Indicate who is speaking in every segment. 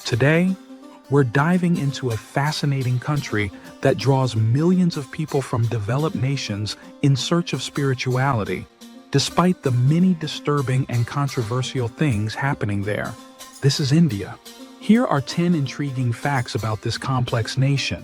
Speaker 1: Today, we're diving into a fascinating country that draws millions of people from developed nations in search of spirituality, despite the many disturbing and controversial things happening there. This is India. Here are 10 intriguing facts about this complex nation.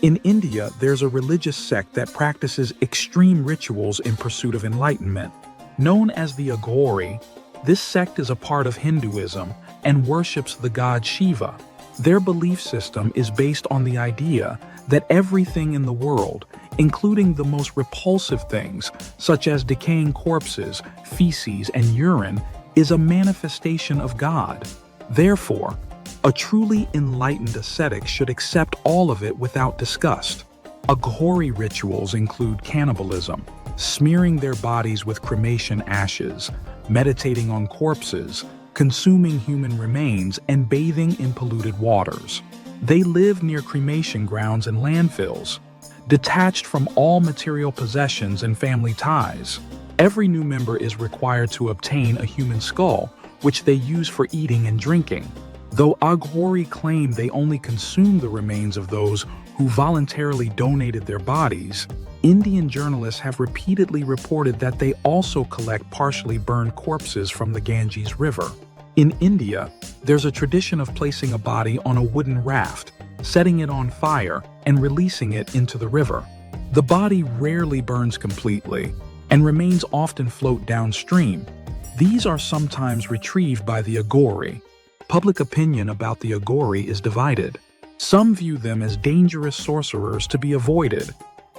Speaker 1: In India, there's a religious sect that practices extreme rituals in pursuit of enlightenment. Known as the Aghori, this sect is a part of Hinduism and worships the god Shiva. Their belief system is based on the idea that everything in the world, including the most repulsive things, such as decaying corpses, feces, and urine, is a manifestation of God. Therefore, a truly enlightened ascetic should accept all of it without disgust. Aghori rituals include cannibalism, smearing their bodies with cremation ashes, meditating on corpses, consuming human remains, and bathing in polluted waters. They live near cremation grounds and landfills, detached from all material possessions and family ties. Every new member is required to obtain a human skull, which they use for eating and drinking. Though Aghori claim they only consume the remains of those who voluntarily donated their bodies, Indian journalists have repeatedly reported that they also collect partially burned corpses from the Ganges River. In India, there's a tradition of placing a body on a wooden raft, setting it on fire, and releasing it into the river. The body rarely burns completely and remains often float downstream. These are sometimes retrieved by the Aghori. Public opinion about the Aghori is divided. Some view them as dangerous sorcerers to be avoided,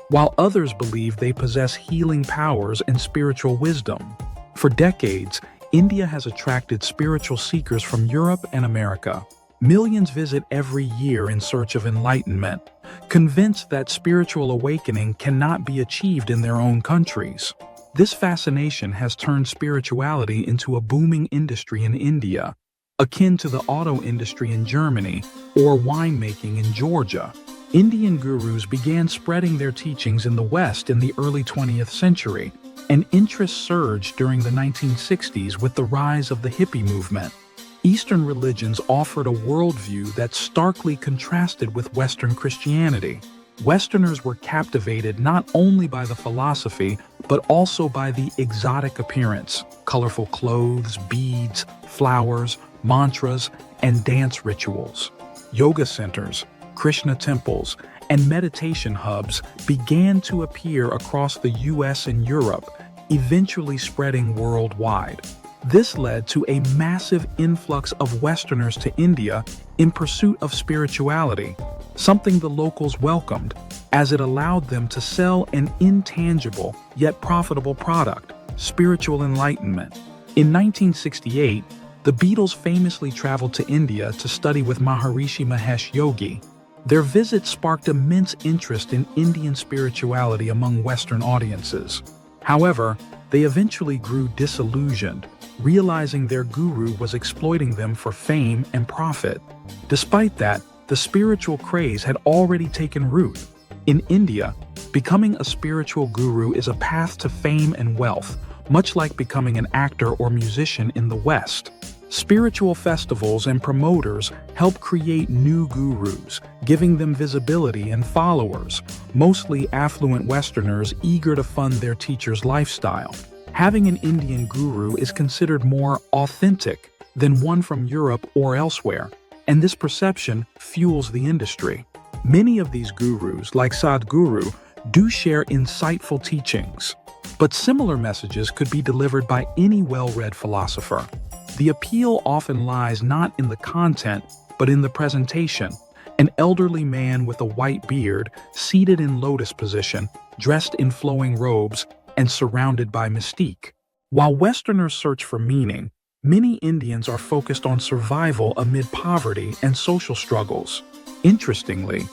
Speaker 1: while others believe they possess healing powers and spiritual wisdom. For decades, India has attracted spiritual seekers from Europe and America. Millions visit every year in search of enlightenment, convinced that spiritual awakening cannot be achieved in their own countries. This fascination has turned spirituality into a booming industry in India, akin to the auto industry in Germany or winemaking in Georgia. Indian gurus began spreading their teachings in the West in the early 20th century, and interest surged during the 1960s with the rise of the hippie movement. Eastern religions offered a worldview that starkly contrasted with Western Christianity. Westerners were captivated not only by the philosophy, but also by the exotic appearance, colorful clothes, beads, flowers, mantras, and dance rituals. Yoga centers, Krishna temples, and meditation hubs began to appear across the US and Europe, eventually spreading worldwide. This led to a massive influx of Westerners to India in pursuit of spirituality, something the locals welcomed, as it allowed them to sell an intangible yet profitable product, spiritual enlightenment. In 1968, the Beatles famously traveled to India to study with Maharishi Mahesh Yogi. Their visit sparked immense interest in Indian spirituality among Western audiences. However, they eventually grew disillusioned, realizing their guru was exploiting them for fame and profit. Despite that, the spiritual craze had already taken root. In India, becoming a spiritual guru is a path to fame and wealth, much like becoming an actor or musician in the West. Spiritual festivals and promoters help create new gurus, giving them visibility and followers, mostly affluent Westerners eager to fund their teacher's lifestyle. Having an Indian guru is considered more authentic than one from Europe or elsewhere, and this perception fuels the industry. Many of these gurus, like Sadhguru, do share insightful teachings, but similar messages could be delivered by any well-read philosopher. The appeal often lies not in the content, but in the presentation. An elderly man with a white beard, seated in lotus position, dressed in flowing robes, and surrounded by mystique. While Westerners search for meaning, many Indians are focused on survival amid poverty and social struggles. Interestingly,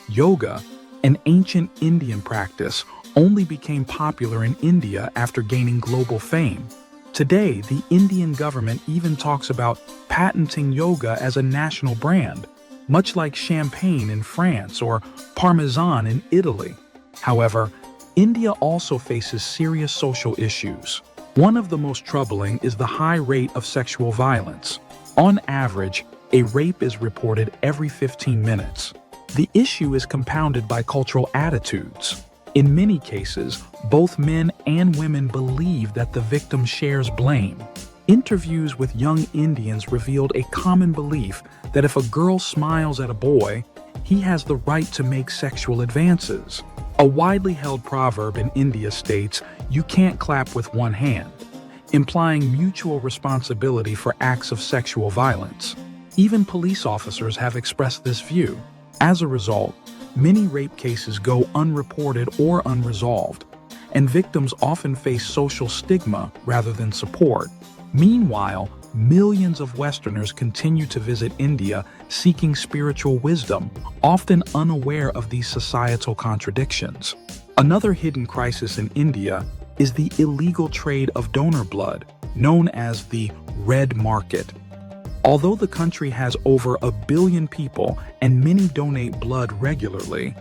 Speaker 1: yoga, an ancient Indian practice, only became popular in India after gaining global fame. Today, the Indian government even talks about patenting yoga as a national brand, much like champagne in France or Parmesan in Italy. However, India also faces serious social issues. One of the most troubling is the high rate of sexual violence. On average, A rape is reported every 15 minutes. The issue is compounded by cultural attitudes. In many cases, both men and women believe that the victim shares blame. Interviews with young Indians revealed a common belief that if a girl smiles at a boy, he has the right to make sexual advances. A widely held proverb in India states, "You can't clap with one hand," implying mutual responsibility for acts of sexual violence. Even police officers have expressed this view. As a result, many rape cases go unreported or unresolved, and victims often face social stigma rather than support. Meanwhile, millions of Westerners continue to visit India seeking spiritual wisdom, often unaware of these societal contradictions. Another hidden crisis in India is the illegal trade of donor blood, known as the red market. Although the country has over 1 billion people and many donate blood regularly,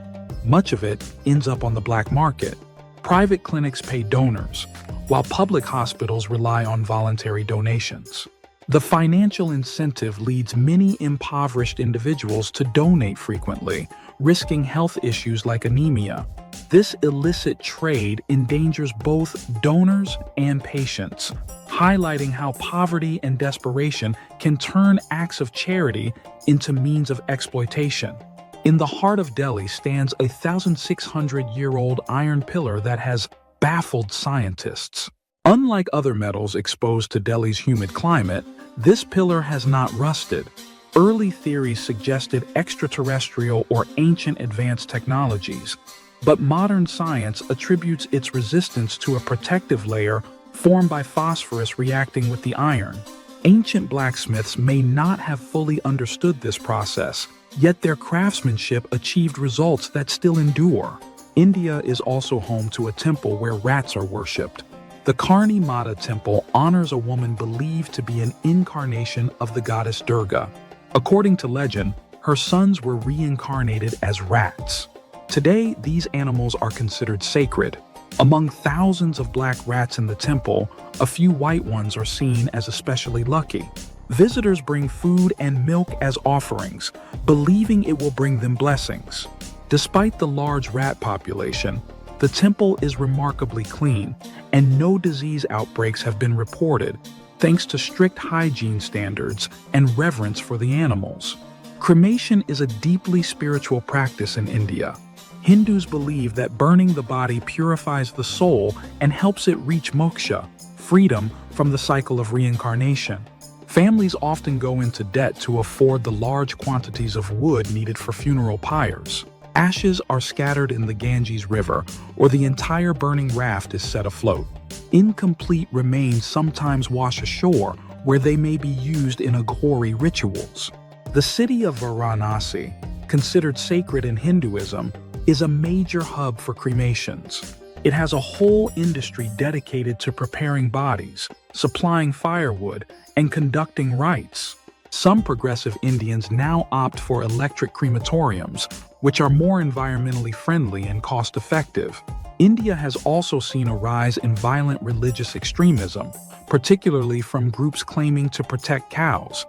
Speaker 1: much of it ends up on the black market. Private clinics pay donors, while public hospitals rely on voluntary donations. The financial incentive leads many impoverished individuals to donate frequently, risking health issues like anemia. This illicit trade endangers both donors and patients, highlighting how poverty and desperation can turn acts of charity into means of exploitation. In the heart of Delhi stands a 1,600-year-old iron pillar that has baffled scientists. Unlike other metals exposed to Delhi's humid climate, this pillar has not rusted. Early theories suggested extraterrestrial or ancient advanced technologies, but modern science attributes its resistance to a protective layer formed by phosphorus reacting with the iron. Ancient blacksmiths may not have fully understood this process, yet their craftsmanship achieved results that still endure. India is also home to a temple where rats are worshipped. The Karni Mata temple honors a woman believed to be an incarnation of the goddess Durga. According to legend, her sons were reincarnated as rats. Today, these animals are considered sacred. Among thousands of black rats in the temple, a few white ones are seen as especially lucky. Visitors bring food and milk as offerings, believing it will bring them blessings. Despite the large rat population, the temple is remarkably clean, and no disease outbreaks have been reported, thanks to strict hygiene standards and reverence for the animals. Cremation is a deeply spiritual practice in India. Hindus believe that burning the body purifies the soul and helps it reach moksha, freedom from the cycle of reincarnation. Families often go into debt to afford the large quantities of wood needed for funeral pyres. Ashes are scattered in the Ganges River, or the entire burning raft is set afloat. Incomplete remains sometimes wash ashore, where they may be used in Aghori rituals. The city of Varanasi, considered sacred in Hinduism, is a major hub for cremations. It has a whole industry dedicated to preparing bodies, supplying firewood, and conducting rites. Some progressive Indians now opt for electric crematoriums, which are more environmentally friendly and cost-effective. India has also seen a rise in violent religious extremism, particularly from groups claiming to protect cows,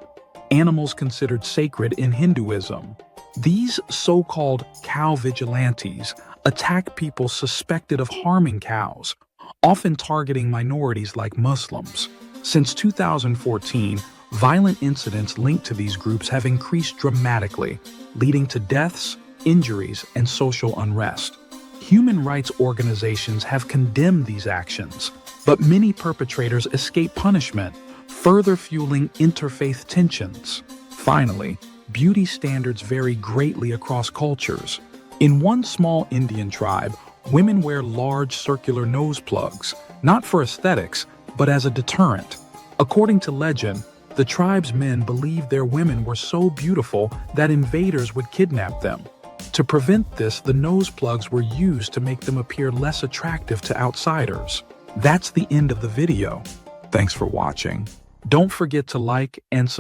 Speaker 1: animals considered sacred in Hinduism. These so-called cow vigilantes attack people suspected of harming cows, often targeting minorities like Muslims. Since 2014, violent incidents linked to these groups have increased dramatically, leading to deaths, injuries, and social unrest. Human rights organizations have condemned these actions, but many perpetrators escape punishment, further fueling interfaith tensions. Finally, beauty standards vary greatly across cultures. In one small Indian tribe, women wear large circular nose plugs, not for aesthetics, but as a deterrent. According to legend, the tribe's men believed their women were so beautiful that invaders would kidnap them. To prevent this, the nose plugs were used to make them appear less attractive to outsiders. That's the end of the video. Thanks for watching. Don't forget to like and subscribe.